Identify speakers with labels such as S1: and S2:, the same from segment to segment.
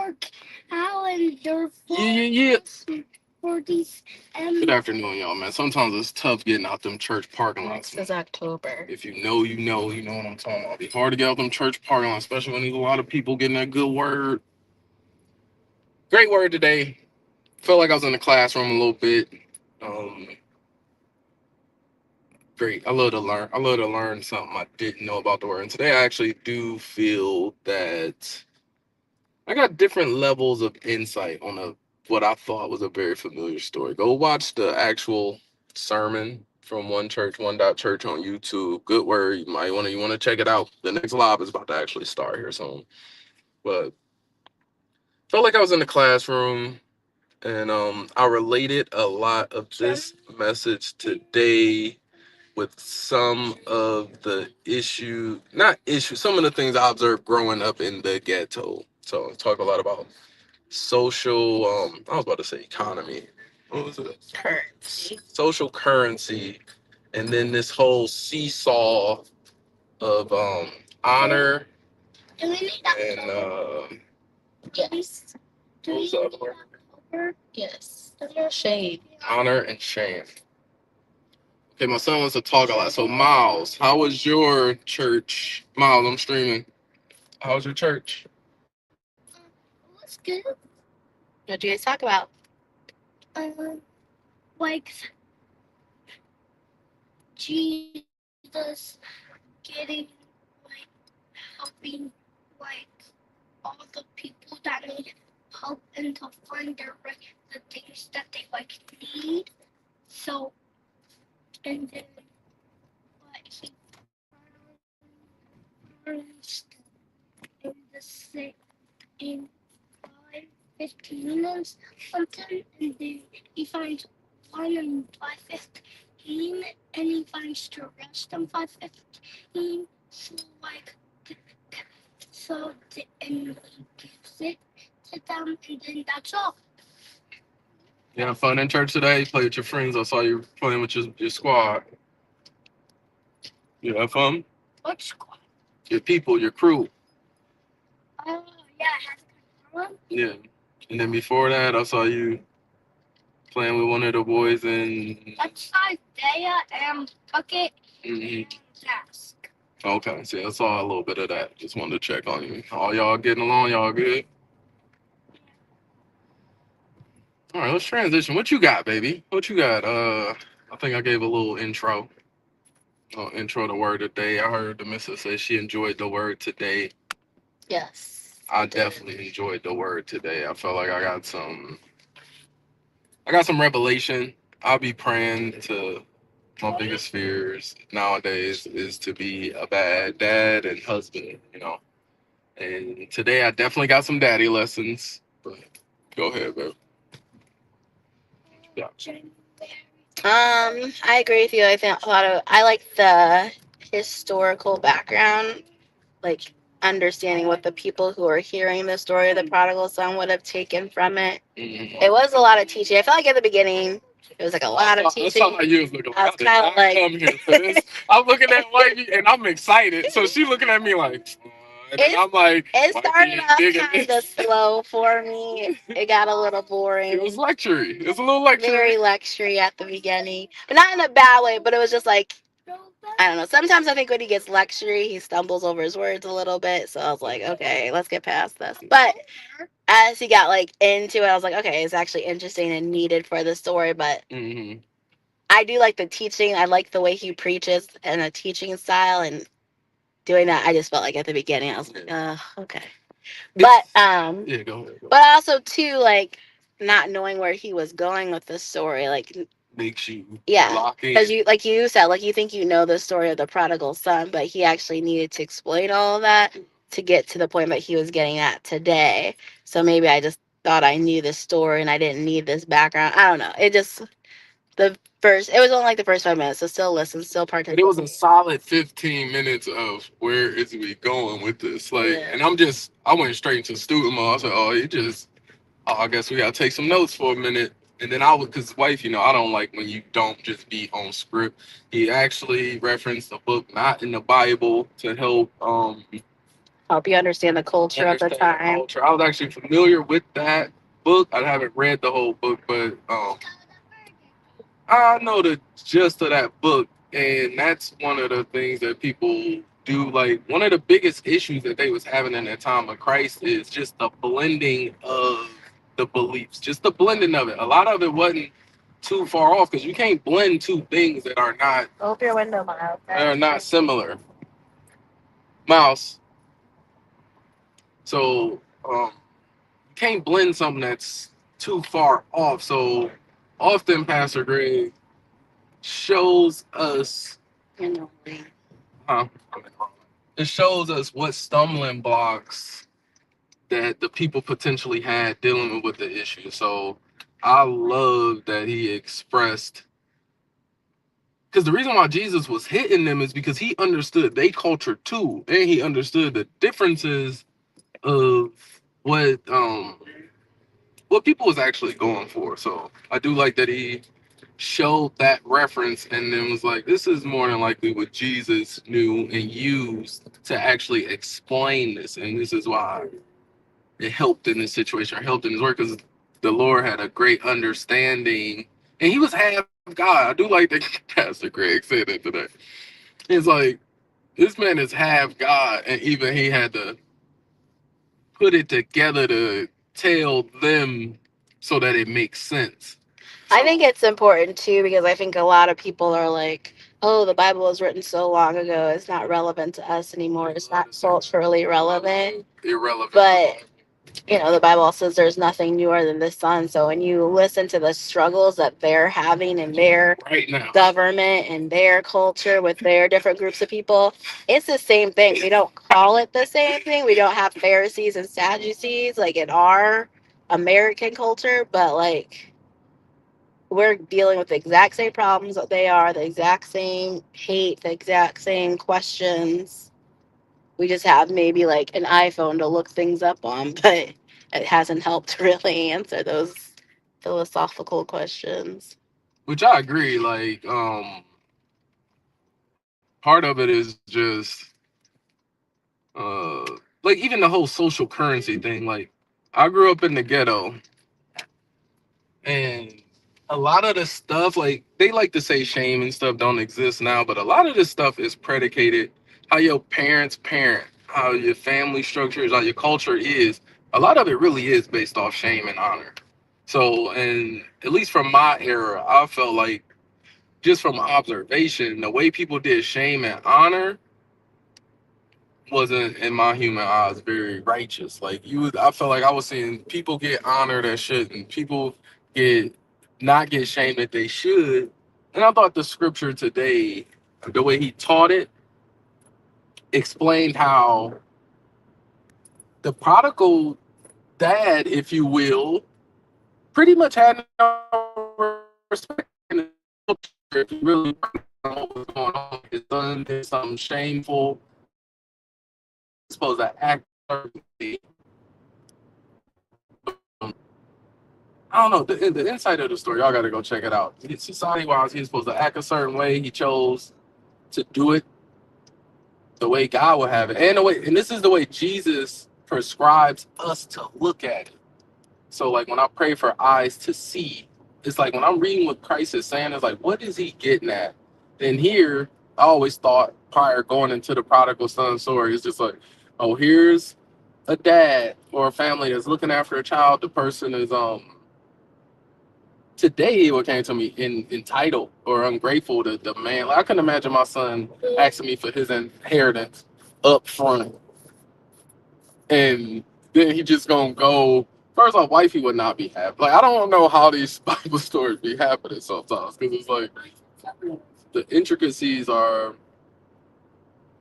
S1: park calendar
S2: Yeah.
S1: for these.
S2: Good afternoon, y'all, man. Sometimes it's tough getting out them church parking lots.
S3: Next is October.
S2: If you know, you know what I'm talking about. It's hard to get out them church parking lots, especially when there's a lot of people getting that good word. Great word today. Felt like I was in the classroom a little bit. Um, Great. I love to learn. I love to learn something I didn't know about the word. And today I actually do feel that I got different levels of insight on what I thought was a very familiar story. Go watch the actual sermon from One Church, One Dot Church on YouTube. Good word. You want to check it out. The next live is about to actually start here soon. But felt like I was in the classroom, and I related a lot of this message today with some of the some of the things I observed growing up in the ghetto. So I talk a lot about social, I was about to say economy. What was it?
S3: Currency.
S2: Social currency. And then this whole seesaw of honor
S1: Do we need
S2: and
S3: Yes.
S2: what was the other word?
S3: Yes. Shade.
S2: Honor and shame. Okay, my son wants to talk a lot. So Miles, how was your church? Miles, I'm streaming. How was your church?
S1: What's good?
S3: What do you guys talk about?
S1: Like Jesus getting like helping like all the people that need help and to find the things that they like need. So and then what he finds in the six in 5:15 or something, and then he finds one in 5:15, and he finds the rest in 5:15. So and he gives it to them, and then that's all.
S2: You have fun in church today? You played with your friends? I saw you playing with your squad. You have fun?
S1: What squad?
S2: Your people, your crew.
S1: Oh yeah, it has one.
S2: Yeah. And then before that, I saw you playing with one of the boys in.
S1: That's Isaiah and Puckett and Task.
S2: Okay, see, I saw a little bit of that. Just wanted to check on you. All y'all getting along? Y'all good? All right, let's transition. What you got, baby? What you got? I think I gave a little intro. Intro to word today. I heard the missus say she enjoyed the word today.
S3: Yes.
S2: I definitely enjoyed the word today. I felt like I got some revelation. I'll be praying to my biggest fears nowadays is to be a bad dad and husband, And today I definitely got some daddy lessons. But go ahead, babe. Yeah.
S3: I agree with you. I think I like the historical background, like understanding what the people who are hearing the story of the prodigal son would have taken from it.
S2: Mm-hmm.
S3: It was a lot of teaching. I felt like at the beginning it was like a lot of teaching.
S2: That's how you was looking.
S3: I was kind of like,
S2: come here for this. I'm looking at wifey and I'm excited. So she's looking at me like, and I'm like,
S3: it started off kind
S2: this.
S3: of slow for me. It got a little boring.
S2: It was lectury. It was a little lectury.
S3: Very lectury at the beginning, but not in a bad way. But it was just like, I don't know. Sometimes I think when he gets lectury, he stumbles over his words a little bit. So I was like, okay, let's get past this. But as he got like into it, I was like, okay, it's actually interesting and needed for the story. But I do like the teaching. I like the way he preaches and the teaching style and doing that. I just felt like at the beginning, I was like, okay. But
S2: yeah, go ahead.
S3: But also too, like not knowing where he was going with the story, like
S2: makes you
S3: because you like you said, like you think you know the story of the prodigal son, but he actually needed to explain all of that to get to the point that he was getting at today. So maybe I just thought I knew this story and I didn't need this background. I don't know. It was only like the first 5 minutes, so still listen, still participate.
S2: It was a solid 15 minutes of where is we going with this, and I went straight into student mode. I was like, I guess we gotta take some notes for a minute. And then because wife, I don't like when you don't just be on script. He actually referenced a book not in the Bible to help
S3: help you understand the culture of the
S2: Understand the
S3: time.
S2: culture. I was actually familiar with that book. I haven't read the whole book, but I know the gist of that book, and that's one of the things that people do. Like one of the biggest issues that they was having in that time of Christ is just the blending of the beliefs, just the blending of it. A lot of it wasn't too far off because you can't blend two things that
S3: Open your window, Miles.
S2: are not similar. Mouse. So you can't blend something that's too far off. So often, Pastor Greg shows us, huh? It shows us what stumbling blocks that the people potentially had dealing with the issue. So I love that he expressed, because the reason why Jesus was hitting them is because he understood their culture too, and he understood the differences of what what people was actually going for. So I do like that he showed that reference and then was like, this is more than likely what Jesus knew and used to actually explain this, and this is why it helped in this situation, or helped in his work, because the Lord had a great understanding, and he was half God. I do like that Pastor Greg said that today. It's like this man is half God, and even he had to put it together to tell them so that it makes sense.
S3: I think it's important too because I think a lot of people are like, "Oh, the Bible was written so long ago; it's not relevant to us anymore. It's not culturally relevant."
S2: Irrelevant.
S3: But the Bible says there's nothing newer than the sun. So when you listen to the struggles that they're having in their
S2: right now
S3: government and their culture with their different groups of people, it's the same thing. We don't call it the same thing. We don't have Pharisees and Sadducees like in our American culture, but like we're dealing with the exact same problems that they are, the exact same hate, the exact same questions. We just have maybe like an iPhone to look things up on, but it hasn't helped really answer those philosophical questions.
S2: which I agree. Like, part of it is just, like even the whole social currency thing. Like, I grew up in the ghetto, and a lot of the stuff, like they like to say shame and stuff don't exist now, but a lot of this stuff is predicated how your parents parent, how your family structure is, how your culture is. A lot of it really is based off shame and honor. So, and at least from my era, I felt like just from observation, the way people did shame and honor wasn't, in my human eyes, very righteous. Like I felt like I was seeing people get honored that shouldn't, people get not get shamed that they should. And I thought the scripture today, the way he taught it, explained how the prodigal dad, if you will, pretty much had no respect in the culture. If you really know what was going on, his son did something shameful, supposed to act perfectly. I don't know the inside of the story. Y'all got to go check it out. Society wise, he's supposed to act a certain way. He chose to do it the way God would have it, and the way, and this is the way Jesus prescribes us to look at it. So, like when I pray for eyes to see, it's like when I'm reading what Christ is saying, it's like, what is he getting at? And here, I always thought prior going into the prodigal son story, it's just like, oh, here's a dad or a family that's looking after a child. The person is today what came to me entitled or ungrateful to the man. Like I couldn't imagine my son asking me for his inheritance up front, and then he just gonna go. First off, wifey would not be happy. Like I don't know how these Bible stories be happening sometimes, because it's like the intricacies are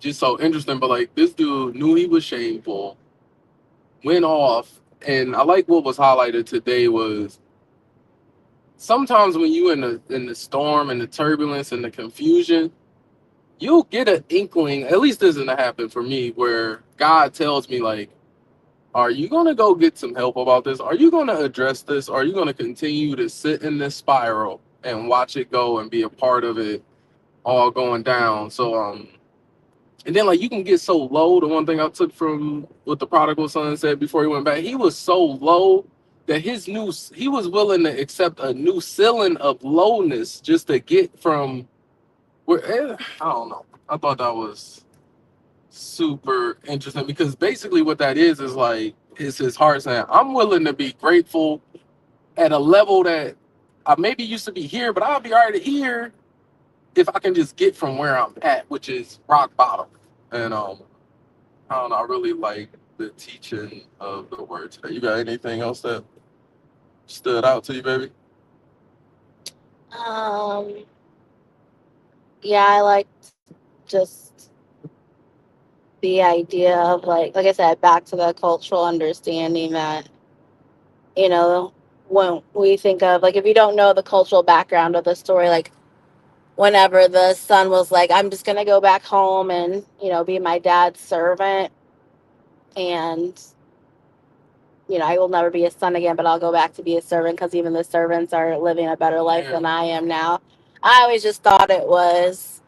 S2: just so interesting. But like this dude knew he was shameful, went off, and I like what was highlighted today was sometimes when you in the storm and the turbulence and the confusion, you'll get an inkling. At least this doesn't happen for me, where God tells me like, are you going to go get some help about this? Are you going to address this? Are you going to continue to sit in this spiral and watch it go and be a part of it all going down? So And then like you can get so low. The one thing I took from what the prodigal son said before he went back, he was so low that he was willing to accept a new ceiling of lowness just to get from where I don't know. I thought that was super interesting because basically what that is like is his heart saying, I'm willing to be grateful at a level that I maybe used to be here, but I'll be already here if I can just get from where I'm at, which is rock bottom. And I don't know, I really like the teaching of the word today. You got anything else that stood out to you, baby?
S3: Um, yeah, I liked just the idea of like I said, back to the cultural understanding that, you know, when we think of like if you don't know the cultural background of the story, like whenever the son was like, I'm just gonna go back home and, be my dad's servant and I will never be a son again, but I'll go back to be a servant because even the servants are living a better life than I am now. I always just thought it was,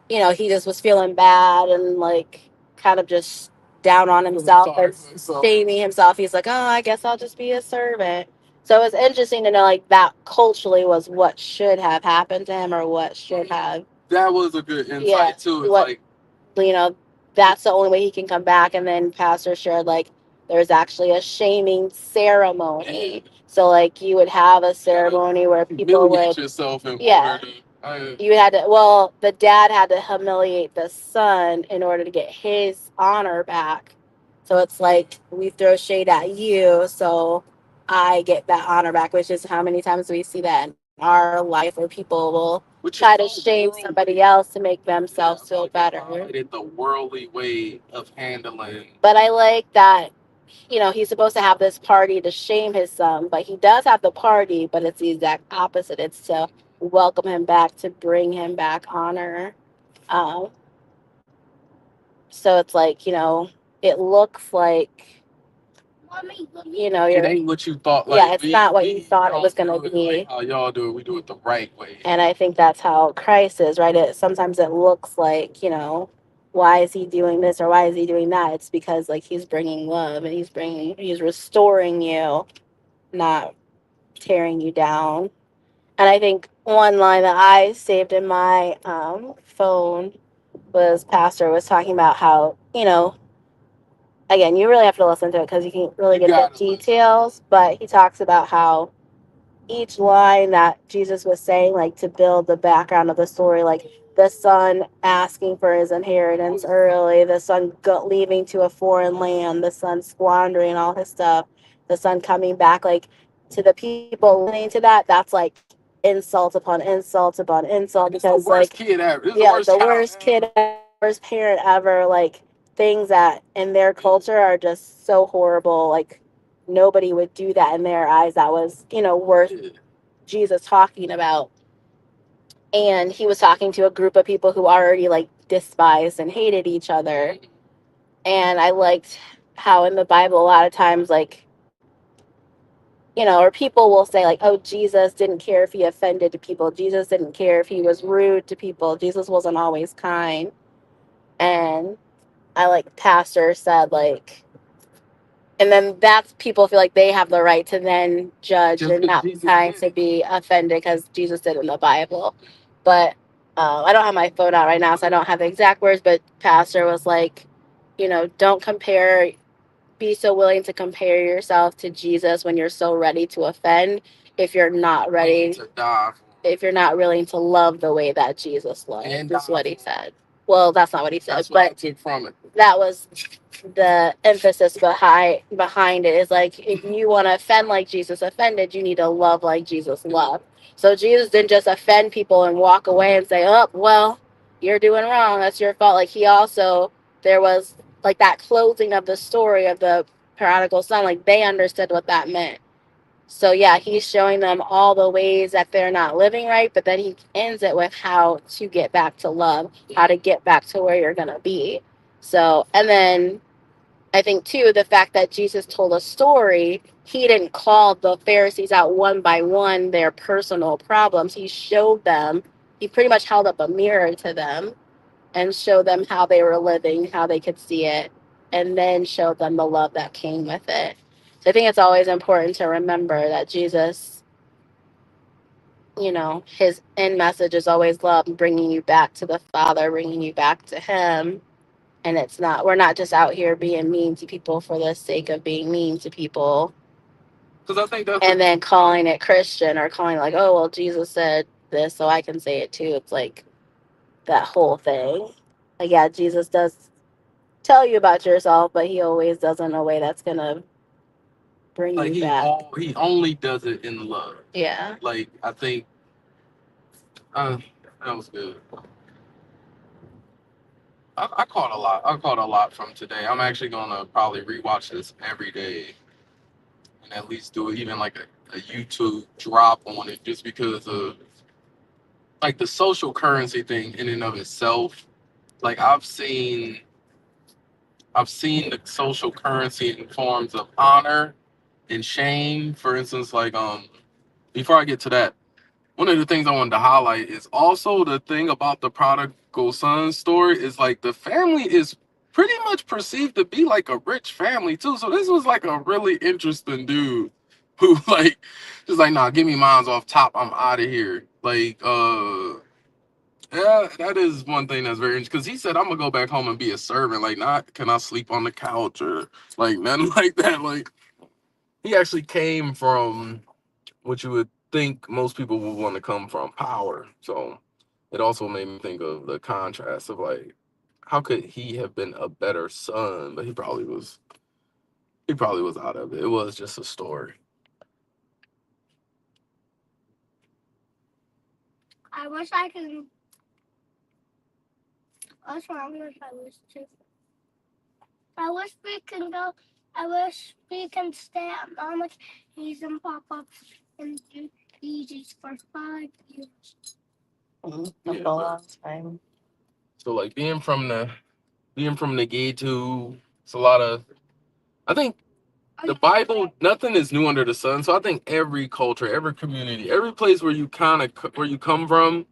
S3: he just was feeling bad and like kind of just down on himself and shaming himself. He's like, oh, I guess I'll just be a servant. So it was interesting to know like that culturally was what should have happened to him or what should have.
S2: That was a good insight too. It's
S3: What
S2: like
S3: you know, that's the only way he can come back. And then Pastor shared like there's actually a shaming ceremony. So like you would have a ceremony where people would
S2: yourself in
S3: you had to the dad had to humiliate the son in order to get his honor back. So it's like we throw shade at you, so I get that honor back, which is how many times we see that in our life where people will try to shame somebody else to make themselves feel better.
S2: The worldly way of handling.
S3: But I like that, he's supposed to have this party to shame his son, but he does have the party, but it's the exact opposite. It's to welcome him back, to bring him back honor. Um, so it's like, it looks like,
S2: it ain't what you thought. Like,
S3: yeah, it's not what you thought it was going to be.
S2: Like how y'all do it, we do it the right way.
S3: And I think that's how Christ is, right? Sometimes it looks like, why is he doing this or why is he doing that? It's because like he's bringing love and he's restoring you, not tearing you down. And I think one line that I saved in my phone was Pastor was talking about how, again, you really have to listen to it because you can really get the details, but he talks about how each line that Jesus was saying, like to build the background of the story, like the son asking for his inheritance early, the son leaving to a foreign land, the son squandering all his stuff, the son coming back, like to the people listening to that, that's like insult upon insult upon insult because the worst kid ever. The worst kid ever, worst parent ever, like things that in their culture are just so horrible, like nobody would do that in their eyes. That was, worth Jesus talking about. And he was talking to a group of people who already like despised and hated each other. And I liked how in the Bible, a lot of times, like, or people will say like, oh, Jesus didn't care if he offended people. Jesus didn't care if he was rude to people. Jesus wasn't always kind. And I like Pastor said like, and then that's people feel like they have the right to then judge and not be kind to be offended because Jesus did in the Bible. But I don't have my phone out right now, so I don't have the exact words. But Pastor was like, don't compare. Be so willing to compare yourself to Jesus when you're so ready to offend. If you're not ready to die, if you're not willing to love the way that Jesus loved, is what he said. Well, that's not what he said, that's but what I took from it. That was the emphasis behind it. Is like if you want to offend like Jesus offended, you need to love like Jesus loved. So Jesus didn't just offend people and walk away and say, "Oh, well, you're doing wrong. That's your fault." Like he also, there was like that closing of the story of the prodigal son. Like they understood what that meant. So yeah, he's showing them all the ways that they're not living right, but then he ends it with how to get back to love, how to get back to where you're gonna be. So, and then I think too, the fact that Jesus told a story, he didn't call the Pharisees out one by one, their personal problems. He showed them, he pretty much held up a mirror to them and show them how they were living, how they could see it, and then show them the love that came with it. So I think it's always important to remember that Jesus, his end message is always love, bringing you back to the Father, bringing you back to Him. And we're not just out here being mean to people for the sake of being mean to people.
S2: Because I think that's
S3: and then calling it Christian or calling it like, oh, well, Jesus said this, so I can say it too. It's like that whole thing. Like, yeah, Jesus does tell you about yourself, but he always does it in a way that's going to bring
S2: like
S3: you back.
S2: he only does it in love.
S3: Yeah.
S2: Like I think that was good. I caught a lot. I caught a lot from today. I'm actually gonna probably rewatch this every day and at least do even like a YouTube drop on it, just because of like the social currency thing in and of itself. Like I've seen the social currency in forms of honor and shame. For instance, like before I get to that, one of the things I wanted to highlight is also the thing about the prodigal son story is like the family is pretty much perceived to be like a rich family too. So this was like a really interesting dude who like just like, nah, give me mines off top, I'm out of here. Like yeah, that is one thing that's very interesting because he said, I'm gonna go back home and be a servant. Like, not can I sleep on the couch or like nothing like that. Like, he actually came from what you would think most people would want to come from, power. So it also made me think of the contrast of like, how could he have been a better son? But he probably was out of it. It was just a story.
S1: I wish I could. What's wrong with I wish to? I wish we can go. I wish we can stay at Mama's He's and pop up and do DJs for 5 years.
S3: That's a long time.
S2: So like being from the ghetto, it's a lot of, I think the Bible, nothing is new under the sun. So I think every culture, every community, every place where you where you come from,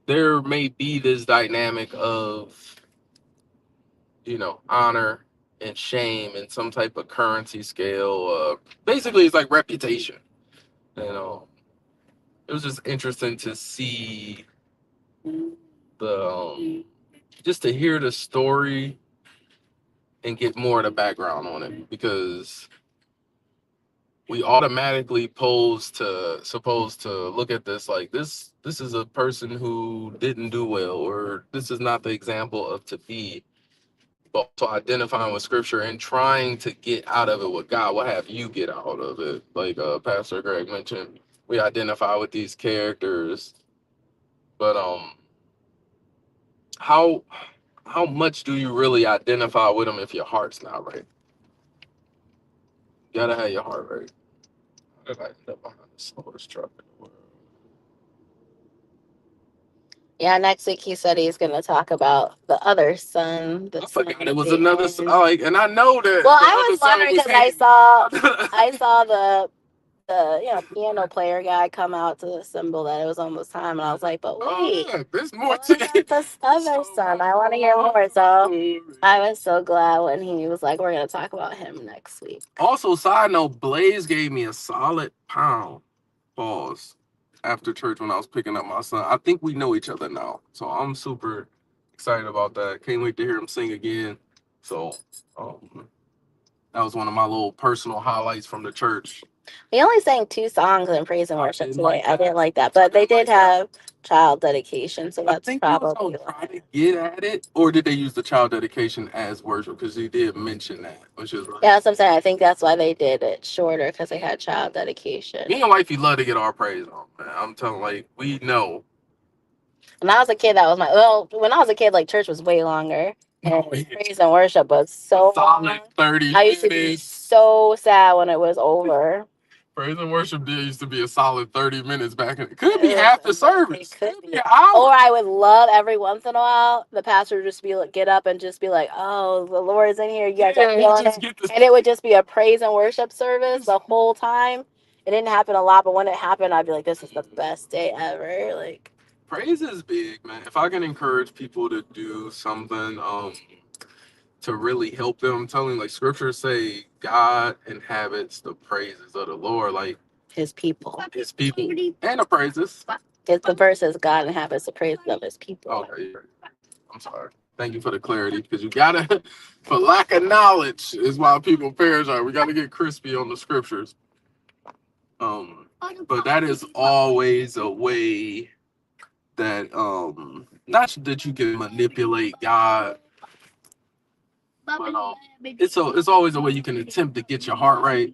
S2: there may be this dynamic of, honor and shame and some type of currency scale. Basically, it's like reputation. You know, it was just interesting to see the just to hear the story and get more of the background on it, because we automatically supposed to look at this like this is a person who didn't do well, or this is not the example of to be, but also identifying with scripture and trying to get out of it with God. What have you get out of it? Like Pastor Greg mentioned, we identify with these characters, but how how much do you really identify with them if your heart's not right? You gotta have your heart right. How did I end up behind the slowest truck in the world?
S3: Yeah, next week he said he's going to talk about the other son.
S2: I forgot it was another like, and I know that.
S3: Well, I was wondering because I saw the piano player guy come out to symbol that it was almost time, and I was like, but wait,
S2: there's more
S3: what
S2: to
S3: about
S2: it.
S3: this other son? I want to hear more. So I was so glad when he was like, we're gonna talk about him next week.
S2: Also, side note, Blaze gave me a solid pound. Pause. After church when I was picking up my son. I think we know each other now, so I'm super excited about that. Can't wait to hear him sing again. So that was one of my little personal highlights from the church.
S3: He only sang 2 songs in praise and worship today.
S2: Like
S3: I didn't like that, but they did have child dedication, so that's probably
S2: trying to get at it, or did they use the child dedication as worship? Because he did mention that, which is
S3: yeah, that's what I'm saying. I think that's why they did it shorter, because they had child dedication.
S2: Me and wifey love to get our praise on, man. I'm telling, like, we know.
S3: When I was a kid, when I was a kid, like, church was way longer. And praise and worship was so
S2: solid 30
S3: I used to be so sad when it was over.
S2: Praise and worship used to be a solid 30 minutes back. It could be half the service.
S3: Could be an hour. Or I would love every once in a while the pastor would just be like, get up and just be like, oh, the Lord is in here. You guys are feeling it. And it would just be a praise and worship service the whole time. It didn't happen a lot, but when it happened, I'd be like, this is the best day ever. Like,
S2: praise is big, man. If I can encourage people to do something, to really help them, I'm telling you, like scriptures say, God inhabits the praises of the Lord, like
S3: His people.
S2: His people, and the praises.
S3: It's the verse says God inhabits the praises of His people.
S2: Okay, I'm sorry. Thank you for the clarity, because you gotta, for lack of knowledge, is why people perish. Right, we gotta get crispy on the scriptures. But that is always a way that, not that you can manipulate God, but it's always a way you can attempt to get your heart right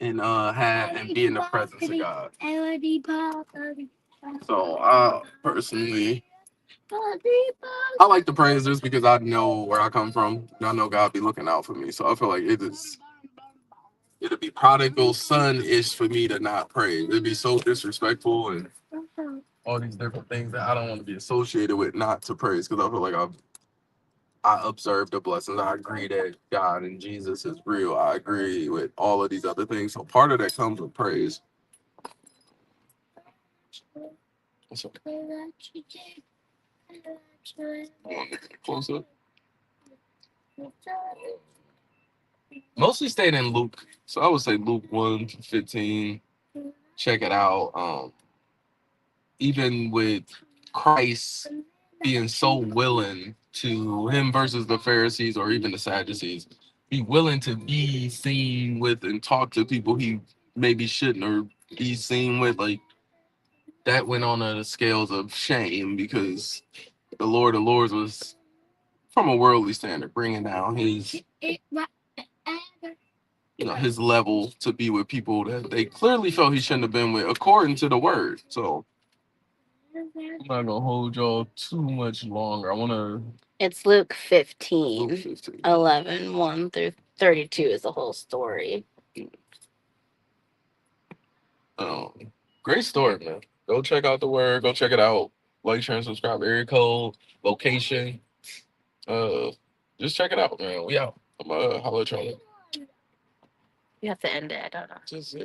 S2: and be in the presence of God. So personally, I like the praisers because I know where I come from and I know God be looking out for me. So I feel like it'd be prodigal son-ish for me to not praise. It'd be so disrespectful and all these different things that I don't want to be associated with not to praise, because I feel like I observe the blessings. I agree that God and Jesus is real. I agree with all of these other things. So part of that comes with praise. So, close up. Mostly stayed in Luke. So I would say Luke 1:15. Check it out. Even with Christ being so willing to him versus the Pharisees or even the Sadducees, be willing to be seen with and talk to people he maybe shouldn't or be seen with, like that went on the scales of shame, because the Lord of Lords was, from a worldly standard, bringing down his his level to be with people that they clearly felt he shouldn't have been with according to the word. So I'm not gonna hold y'all too much longer.
S3: It's Luke 15, 11, 1 through 32 is the whole story.
S2: Great story, man. Go check out the word. Go check it out. Like, share, and subscribe. Area code, location. Just check it out, man. We out. I'm holler at y'all.
S3: You have to end it. I don't know.
S2: Just